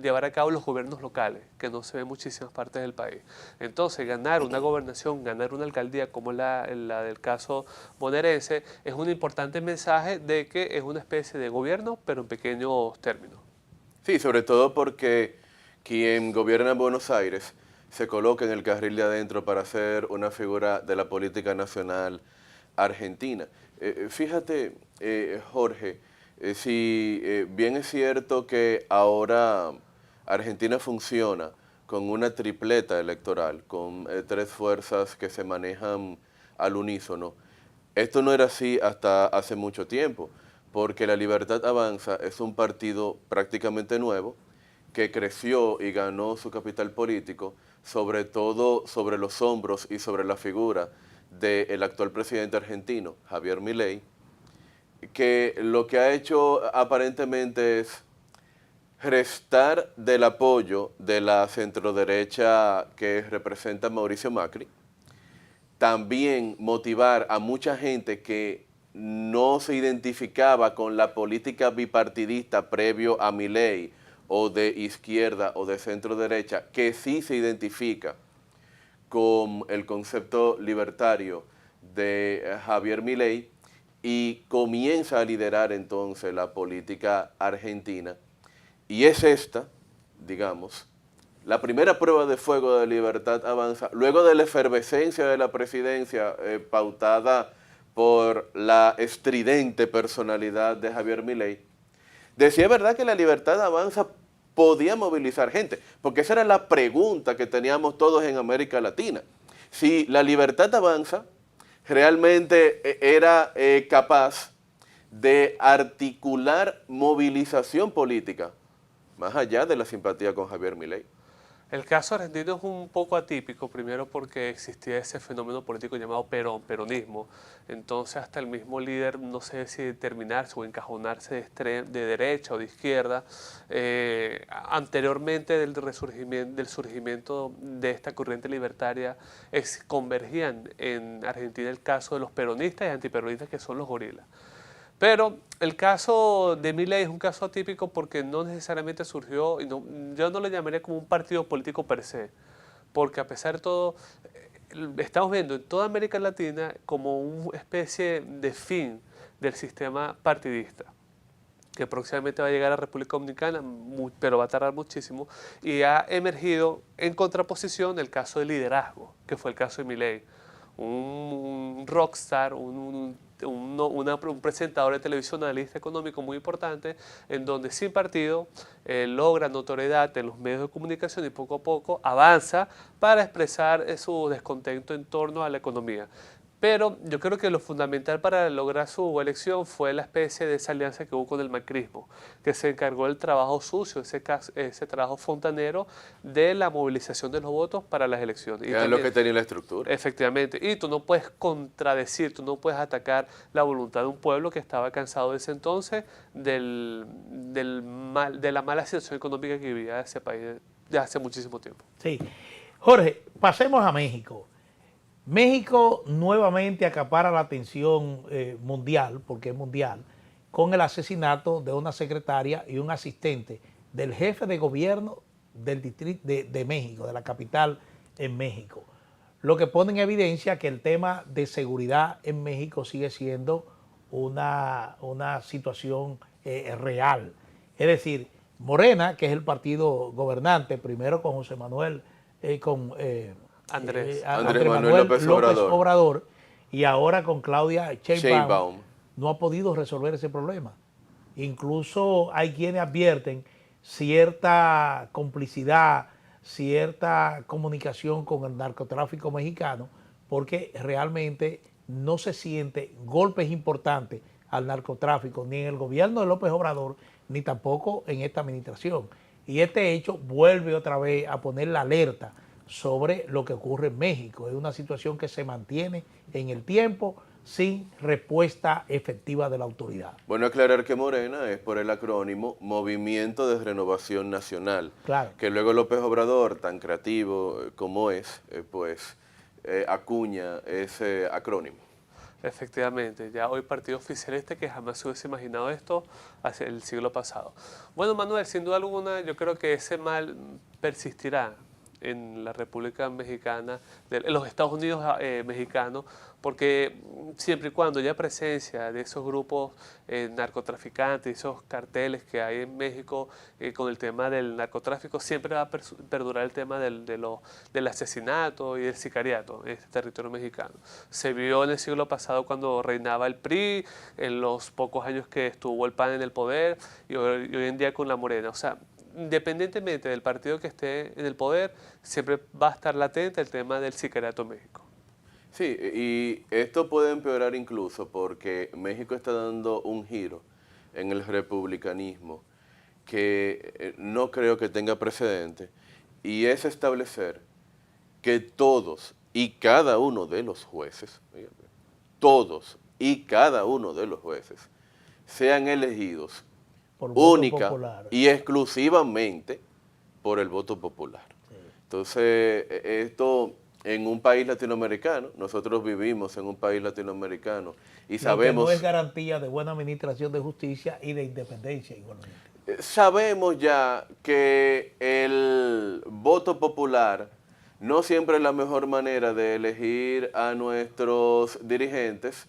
[SPEAKER 13] llevar a cabo los gobiernos locales, que no se ve en muchísimas partes del país. Entonces, ganar una gobernación, ganar una alcaldía como la del caso bonaerense, es un importante mensaje de que es una especie de gobierno, pero en pequeños términos.
[SPEAKER 2] Sí, sobre todo porque quien gobierna en Buenos Aires se coloca en el carril de adentro para ser una figura de la política nacional argentina. Fíjate, Jorge, si bien es cierto que ahora Argentina funciona con una tripleta electoral, con tres fuerzas que se manejan al unísono, esto no era así hasta hace mucho tiempo, porque La Libertad Avanza es un partido prácticamente nuevo que creció y ganó su capital político, sobre todo sobre los hombros y sobre la figura del actual presidente argentino, Javier Milei, que lo que ha hecho aparentemente es restar del apoyo de la centroderecha que representa Mauricio Macri, también motivar a mucha gente que no se identificaba con la política bipartidista previo a Milei, o de izquierda o de centro derecha, que sí se identifica con el concepto libertario de Javier Milei y comienza a liderar entonces la política argentina. Y es esta, digamos, la primera prueba de fuego de Libertad Avanza, luego de la efervescencia de la presidencia pautada por la estridente personalidad de Javier Milei. Decía, ¿verdad?, que La Libertad Avanza podía movilizar gente, porque esa era la pregunta que teníamos todos en América Latina. Si La Libertad Avanza realmente era capaz de articular movilización política, más allá de la simpatía con Javier Milei.
[SPEAKER 13] El caso argentino es un poco atípico, primero porque existía ese fenómeno político llamado peronismo. Entonces hasta el mismo líder no sé si determinarse o encajonarse de derecha o de izquierda. Anteriormente del surgimiento de esta corriente libertaria convergían en Argentina el caso de los peronistas y antiperonistas, que son los gorilas. Pero el caso de Milei es un caso atípico porque no necesariamente surgió, yo no le llamaría como un partido político per se, porque a pesar de todo, estamos viendo en toda América Latina como una especie de fin del sistema partidista, que próximamente va a llegar a República Dominicana, pero va a tardar muchísimo, y ha emergido en contraposición el caso de liderazgo, que fue el caso de Milei, un rockstar, un presentador de televisión, analista económico muy importante, en donde sin partido logra notoriedad en los medios de comunicación y poco a poco avanza para expresar su descontento en torno a la economía. Pero yo creo que lo fundamental para lograr su elección fue la especie de esa alianza que hubo con el macrismo, que se encargó del trabajo sucio, ese trabajo fontanero de la movilización de los votos para las elecciones.
[SPEAKER 2] Era lo que tenía la estructura.
[SPEAKER 13] Efectivamente. Y tú no puedes contradecir, tú no puedes atacar la voluntad de un pueblo que estaba cansado de ese entonces de la mala situación económica que vivía ese país de hace muchísimo tiempo.
[SPEAKER 1] Sí. Jorge, pasemos a México. México nuevamente acapara la atención mundial, porque es mundial, con el asesinato de una secretaria y un asistente del jefe de gobierno del distrito de México, de la capital en México. Lo que pone en evidencia que el tema de seguridad en México sigue siendo una situación real. Es decir, Morena, que es el partido gobernante, primero con José Manuel,
[SPEAKER 2] Andrés
[SPEAKER 1] Manuel López Obrador, y ahora con Claudia Sheinbaum, no ha podido resolver ese problema. Incluso hay quienes advierten cierta complicidad, cierta comunicación con el narcotráfico mexicano, porque realmente no se siente golpes importantes al narcotráfico, ni en el gobierno de López Obrador, ni tampoco en esta administración. Y este hecho vuelve otra vez a poner la alerta sobre lo que ocurre en México. Es una situación que se mantiene en el tiempo sin respuesta efectiva de la autoridad.
[SPEAKER 2] Bueno, aclarar que Morena es por el acrónimo Movimiento de Renovación Nacional,
[SPEAKER 1] claro,
[SPEAKER 2] que luego López Obrador, tan creativo como es, acuña ese acrónimo.
[SPEAKER 13] Efectivamente, ya hoy partido oficialista que jamás se hubiese imaginado esto hacia el siglo pasado. Bueno, Manuel, sin duda alguna, yo creo que ese mal persistirá en la República Mexicana, en los Estados Unidos mexicanos, porque siempre y cuando haya presencia de esos grupos narcotraficantes, esos carteles que hay en México con el tema del narcotráfico, siempre va a perdurar el tema del asesinato y del sicariato en este territorio mexicano. Se vio en el siglo pasado cuando reinaba el PRI, en los pocos años que estuvo el PAN en el poder, y hoy en día con la Morena. O sea, independientemente del partido que esté en el poder, siempre va a estar latente el tema del sicariato en México.
[SPEAKER 2] Sí, y esto puede empeorar incluso porque México está dando un giro en el republicanismo que no creo que tenga precedente, y es establecer que todos y cada uno de los jueces, todos y cada uno de los jueces sean elegidos única y exclusivamente por el voto popular. Sí. Entonces, esto en un país latinoamericano, nosotros vivimos en un país latinoamericano y sabemos...
[SPEAKER 1] Que no es garantía de buena administración de justicia y de independencia igualmente.
[SPEAKER 2] Sabemos ya que el voto popular no siempre es la mejor manera de elegir a nuestros dirigentes,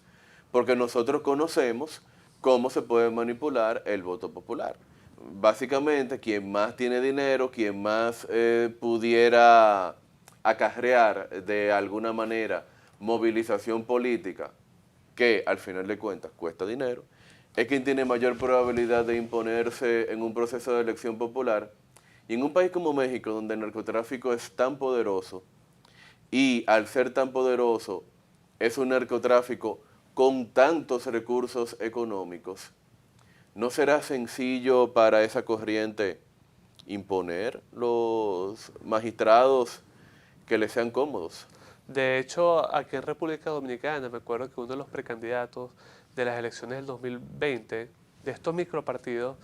[SPEAKER 2] porque nosotros conocemos cómo se puede manipular el voto popular. Básicamente, quien más tiene dinero, quien más pudiera acarrear de alguna manera movilización política, que al final de cuentas cuesta dinero, es quien tiene mayor probabilidad de imponerse en un proceso de elección popular. Y en un país como México, donde el narcotráfico es tan poderoso, y al ser tan poderoso, es un narcotráfico con tantos recursos económicos, ¿no será sencillo para esa corriente imponer los magistrados que les sean cómodos?
[SPEAKER 13] De hecho, aquí en República Dominicana, me acuerdo que uno de los precandidatos de las elecciones del 2020, de estos micropartidos,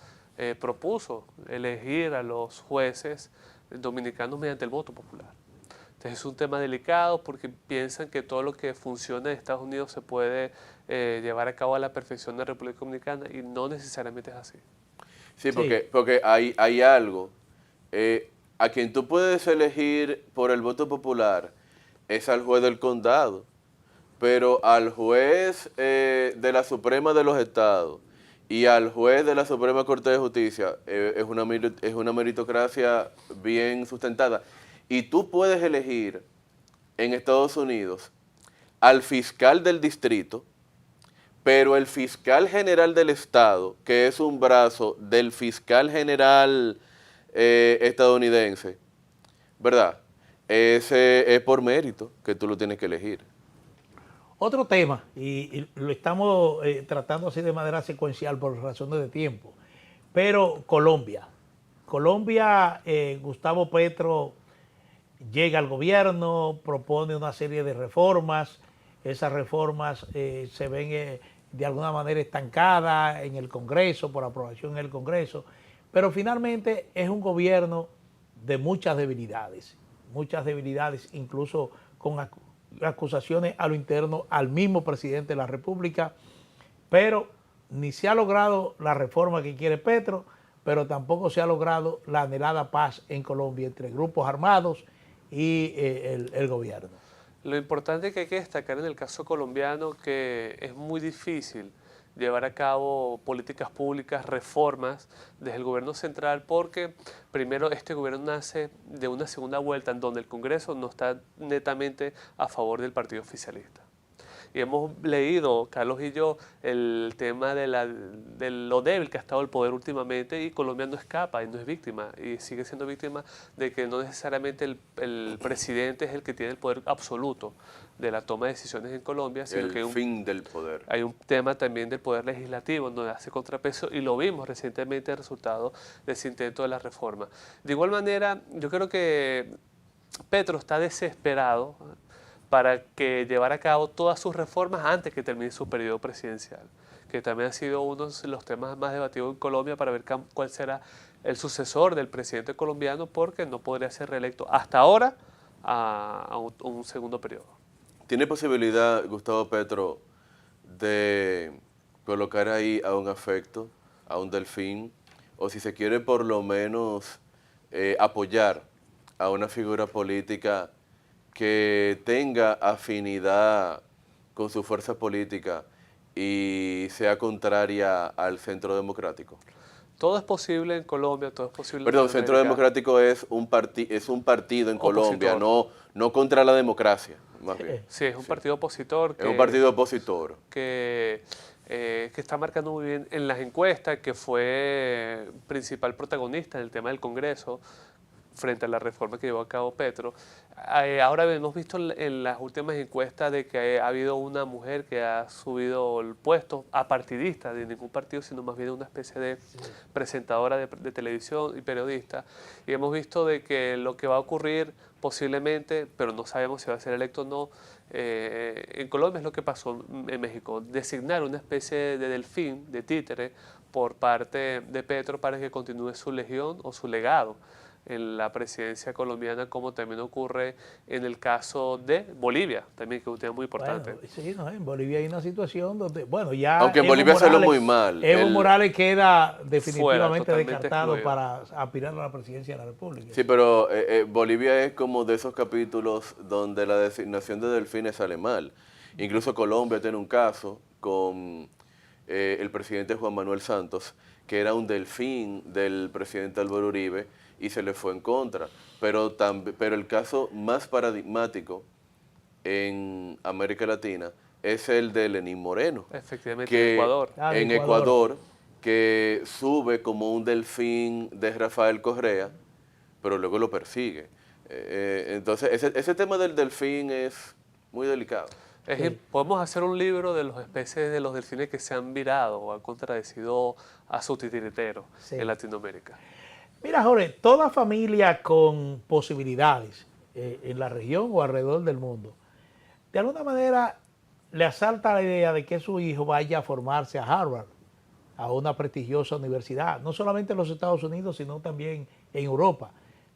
[SPEAKER 13] propuso elegir a los jueces dominicanos mediante el voto popular. Entonces es un tema delicado porque piensan que todo lo que funciona en Estados Unidos se puede llevar a cabo a la perfección en la República Dominicana, y no necesariamente es así.
[SPEAKER 2] Sí, porque hay algo. A quien tú puedes elegir por el voto popular es al juez del condado, pero al juez de la Suprema de los Estados y al juez de la Suprema Corte de Justicia es una meritocracia bien sustentada. Y tú puedes elegir en Estados Unidos al fiscal del distrito, pero el fiscal general del estado, que es un brazo del fiscal general estadounidense, ¿verdad? Ese es por mérito que tú lo tienes que elegir.
[SPEAKER 1] Otro tema, y lo estamos tratando así de manera secuencial por razones de tiempo, pero Colombia, Gustavo Petro llega al gobierno, propone una serie de reformas, esas reformas se ven de alguna manera estancadas en el Congreso, por aprobación en el Congreso, pero finalmente es un gobierno de muchas debilidades, incluso con acusaciones a lo interno al mismo presidente de la República, pero ni se ha logrado la reforma que quiere Petro, pero tampoco se ha logrado la anhelada paz en Colombia entre grupos armados y el gobierno.
[SPEAKER 13] Lo importante que hay que destacar en el caso colombiano que es muy difícil llevar a cabo políticas públicas, reformas desde el gobierno central, porque primero este gobierno nace de una segunda vuelta en donde el Congreso no está netamente a favor del partido oficialista. Y hemos leído, Carlos y yo, el tema de lo débil que ha estado el poder últimamente, y Colombia no escapa y no es víctima, y sigue siendo víctima de que no necesariamente el presidente es el que tiene el poder absoluto de la toma de decisiones en Colombia, sino que
[SPEAKER 2] del poder.
[SPEAKER 13] Hay un tema también del poder legislativo, donde hace contrapeso, y lo vimos recientemente el resultado de ese intento de la reforma. De igual manera, yo creo que Petro está desesperado para que llevara a cabo todas sus reformas antes que termine su periodo presidencial, que también ha sido uno de los temas más debatidos en Colombia para ver cuál será el sucesor del presidente colombiano, porque no podría ser reelecto hasta ahora a un segundo periodo.
[SPEAKER 2] ¿Tiene posibilidad Gustavo Petro de colocar ahí a un afecto, a un Delfín, o si se quiere por lo menos apoyar a una figura política que tenga afinidad con su fuerza política y sea contraria al Centro Democrático?
[SPEAKER 13] Todo es posible en Colombia, todo es posible en
[SPEAKER 2] Perdón, Centro Democrático es un partido en Colombia, no contra la democracia, más bien.
[SPEAKER 13] Sí, es un partido opositor.
[SPEAKER 2] Es un partido opositor.
[SPEAKER 13] Que está marcando muy bien en las encuestas, que fue principal protagonista en el tema del Congreso frente a la reforma que llevó a cabo Petro. Ahora hemos visto en las últimas encuestas de que ha habido una mujer que ha subido el puesto a partidista de ningún partido, sino más bien una especie de presentadora de televisión y periodista. Y hemos visto de que lo que va a ocurrir posiblemente, pero no sabemos si va a ser electo o no, en Colombia es lo que pasó en México, designar una especie de delfín, de títere, por parte de Petro para que continúe su legión o su legado en la presidencia colombiana, como también ocurre en el caso de Bolivia, también, que es un tema muy importante.
[SPEAKER 1] Bueno, sí, no, en Bolivia hay una situación donde, bueno, ya...
[SPEAKER 2] Aunque en Bolivia salió muy mal.
[SPEAKER 1] Evo Morales queda definitivamente descartado para aspirar a la presidencia de la República.
[SPEAKER 2] Sí, pero Bolivia es como de esos capítulos donde la designación de delfines sale mal. Incluso Colombia tiene un caso con el presidente Juan Manuel Santos, que era un delfín del presidente Álvaro Uribe, y se le fue en contra. Pero el caso más paradigmático en América Latina es el de Lenín Moreno.
[SPEAKER 13] Efectivamente, en Ecuador.
[SPEAKER 2] En Ecuador, que sube como un delfín de Rafael Correa, pero luego lo persigue. Entonces, ese tema del delfín es muy delicado.
[SPEAKER 13] Podemos hacer un libro de las especies de los delfines que se han virado o han contradecido a su titiritero en Latinoamérica.
[SPEAKER 1] Mira, Jorge, toda familia con posibilidades en la región o alrededor del mundo, de alguna manera le asalta la idea de que su hijo vaya a formarse a Harvard, a una prestigiosa universidad, no solamente en los Estados Unidos, sino también en Europa.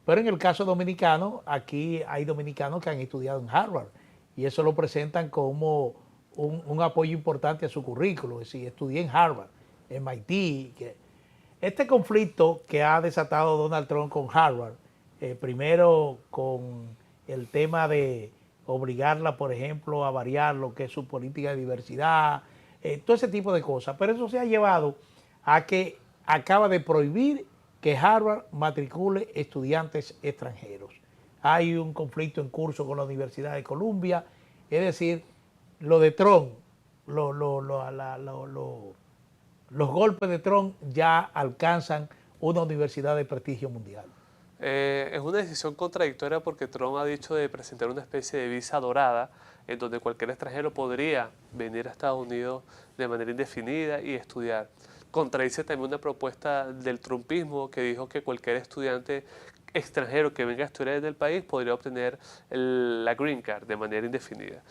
[SPEAKER 1] Pero en el caso dominicano, aquí hay dominicanos que han estudiado en Harvard, y eso lo presentan como un apoyo importante a su currículo, es decir, estudié en Harvard, en MIT. Este conflicto que ha desatado Donald Trump con Harvard, primero con el tema de obligarla, por ejemplo, a variar lo que es su política de diversidad, todo ese tipo de cosas, pero eso se ha llevado a que acaba de prohibir que Harvard matricule estudiantes extranjeros. Hay un conflicto en curso con la Universidad de Columbia, es decir, lo de Trump, los golpes de Trump ya alcanzan una universidad de prestigio mundial.
[SPEAKER 13] Es una decisión contradictoria porque Trump ha dicho de presentar una especie de visa dorada en donde cualquier extranjero podría venir a Estados Unidos de manera indefinida y estudiar. Contradice también una propuesta del trumpismo que dijo que cualquier estudiante extranjero que venga a estudiar en el país podría obtener la Green Card de manera indefinida.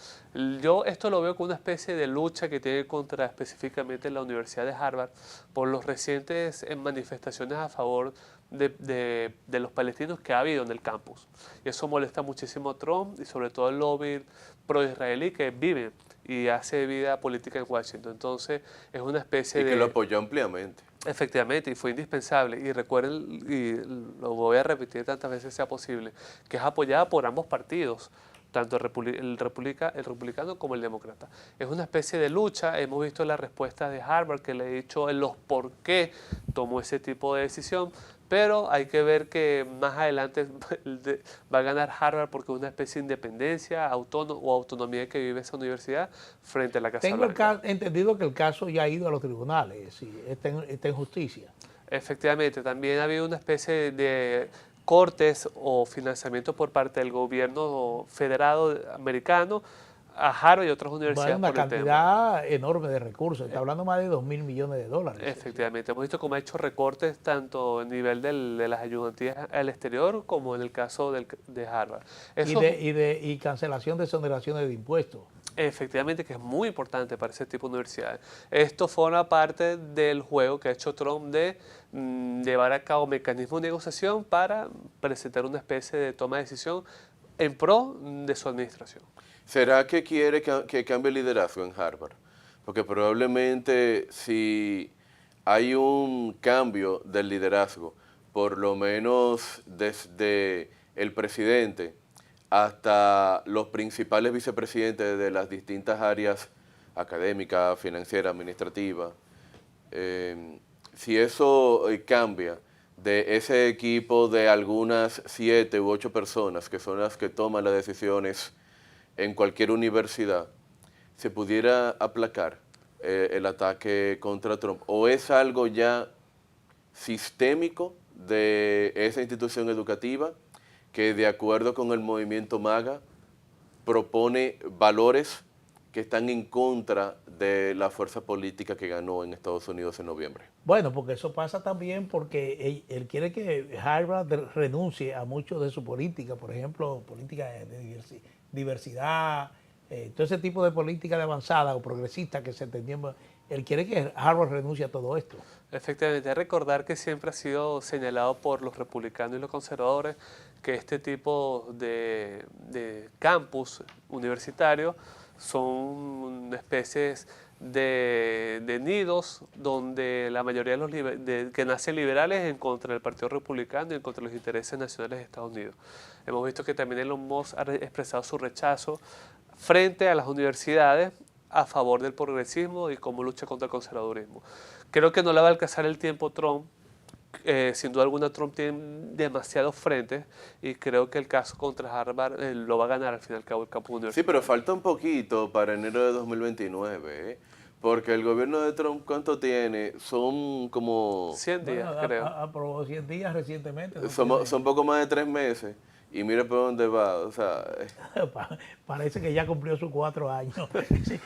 [SPEAKER 13] Yo esto lo veo como una especie de lucha que tiene contra específicamente la Universidad de Harvard por los recientes manifestaciones a favor de los palestinos que ha habido en el campus. Y eso molesta muchísimo a Trump y sobre todo al lobby pro-israelí que vive y hace vida política en Washington. Entonces es una especie de...
[SPEAKER 2] Y que lo apoyó ampliamente.
[SPEAKER 13] Efectivamente, y fue indispensable. Y recuerden, y lo voy a repetir tantas veces sea posible, que es apoyada por ambos partidos, tanto el republicano como el demócrata. Es una especie de lucha. Hemos visto las respuestas de Harvard que le he dicho en los por qué tomó ese tipo de decisión, pero hay que ver que más adelante va a ganar Harvard porque es una especie de independencia autonomía que vive esa universidad frente a la Casa Blanca.
[SPEAKER 1] Tengo entendido que el caso ya ha ido a los tribunales y está en justicia.
[SPEAKER 13] Efectivamente, también ha habido una especie de cortes o financiamiento por parte del gobierno federado americano a Harvard y otras universidades.
[SPEAKER 1] Una cantidad enorme de recursos, está hablando más de 2.000 millones de dólares.
[SPEAKER 13] Efectivamente, hemos visto cómo ha hecho recortes tanto a nivel de las ayudantías al exterior como en el caso de Harvard.
[SPEAKER 1] Y cancelación de exoneraciones de impuestos.
[SPEAKER 13] Efectivamente, que es muy importante para ese tipo de universidades. Esto forma parte del juego que ha hecho Trump de llevar a cabo mecanismos de negociación para presentar una especie de toma de decisión en pro de su administración.
[SPEAKER 2] ¿Será que quiere que cambie el liderazgo en Harvard? Porque probablemente si hay un cambio del liderazgo, por lo menos desde el presidente hasta los principales vicepresidentes de las distintas áreas académica, financiera, administrativa, si eso cambia de ese equipo de algunas 7 u 8 personas que son las que toman las decisiones en cualquier universidad, se pudiera aplacar el ataque contra Trump? ¿O es algo ya sistémico de esa institución educativa que, de acuerdo con el movimiento MAGA, propone valores que están en contra de la fuerza política que ganó en Estados Unidos en noviembre?
[SPEAKER 1] Bueno, porque eso pasa también porque él quiere que Harvard renuncie a mucho de su política, por ejemplo, política de diversidad, todo ese tipo de política de avanzada o progresista que se entendía. Él quiere que Harvard renuncie a todo esto.
[SPEAKER 13] Efectivamente, recordar que siempre ha sido señalado por los republicanos y los conservadores que este tipo de campus universitarios son especies de nidos donde la mayoría de los que nacen liberales en contra del Partido Republicano y en contra de los intereses nacionales de Estados Unidos. Hemos visto que también Elon Musk ha expresado su rechazo frente a las universidades a favor del progresismo y cómo lucha contra el conservadurismo. Creo que no le va a alcanzar el tiempo Trump. Sin duda alguna Trump tiene demasiados frentes y creo que el caso contra Harvard lo va a ganar al fin y al cabo el campo universitario.
[SPEAKER 2] Sí, pero falta un poquito para enero de 2029, porque el gobierno de Trump, ¿cuánto tiene? Son como...
[SPEAKER 13] 100 días, creo.
[SPEAKER 1] Aprobó 100 días recientemente.
[SPEAKER 2] Son poco más de 3 meses. Y mira por dónde va, o sea...
[SPEAKER 1] Parece que ya cumplió sus 4 años. Sí.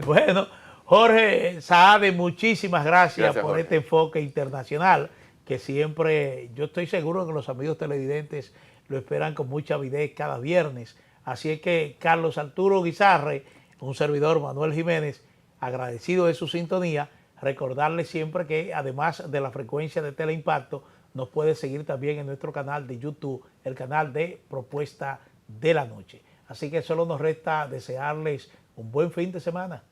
[SPEAKER 1] Bueno, Jorge Saade, muchísimas gracias por
[SPEAKER 2] Jorge.
[SPEAKER 1] este enfoque internacional, que siempre, yo estoy seguro que los amigos televidentes lo esperan con mucha avidez cada viernes. Así es que Carlos Arturo Guizarre, un servidor Manuel Jiménez, agradecido de su sintonía, recordarle siempre que además de la frecuencia de Teleimpacto, nos puede seguir también en nuestro canal de YouTube, el canal de Propuesta de la Noche. Así que solo nos resta desearles un buen fin de semana.